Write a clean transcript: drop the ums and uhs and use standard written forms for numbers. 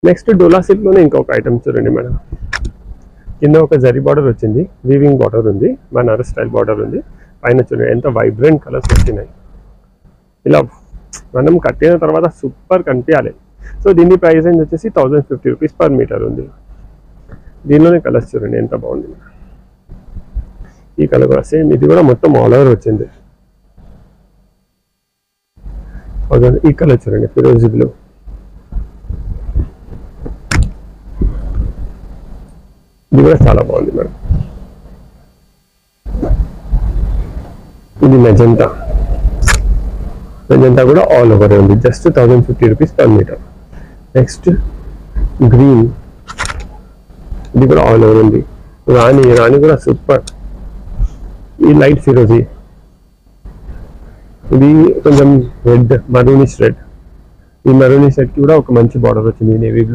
Next డోలా సిల్క్లోనే ఇంకొక item చూడండి madam. కింద ఒక జరీ బార్డర్ వచ్చింది, వీవింగ్ బార్డర్ ఉంది, బనారస్ స్టైల్ బార్డర్ ఉంది. పైన చూడండి ఎంత వైబ్రెంట్ కలర్స్ వచ్చినాయి. ఇలా మనం కట్టిన తర్వాత సూపర్ కనిపించాలి. సో దీని ప్రైస్ రేంజ్ వచ్చేసి 1050 రూపీస్ పర్ మీటర్ ఉంది. దీనిలోనే కలర్స్ చూడండి ఎంత బాగుంది. ఈ కలర్ కూడా సేమ్, ఇది కూడా మొత్తం ఆల్ ఓవర్ వచ్చింది. ఈ కలర్ చూడండి ఫిరోజీ బ్లూ. ఇది కూడా చాలా బాగుంది మేడం. ఇది మెజెంటా కూడా ఆల్ ఓవర్ ఉంది, just 1050 rupees per metre. Next green, ఇది కూడా ఆల్ ఓవర్ ఉంది. రాణి కూడా సూపర్. ఈ లైట్ ఫిరోజీ, ఇది కొంచెం రెడ్, మరూనిష్ రెడ్. ఈ మరూనిష్ రెడ్ కి కూడా ఒక మంచి బార్డర్ వచ్చింది నేవీ బ్లూ.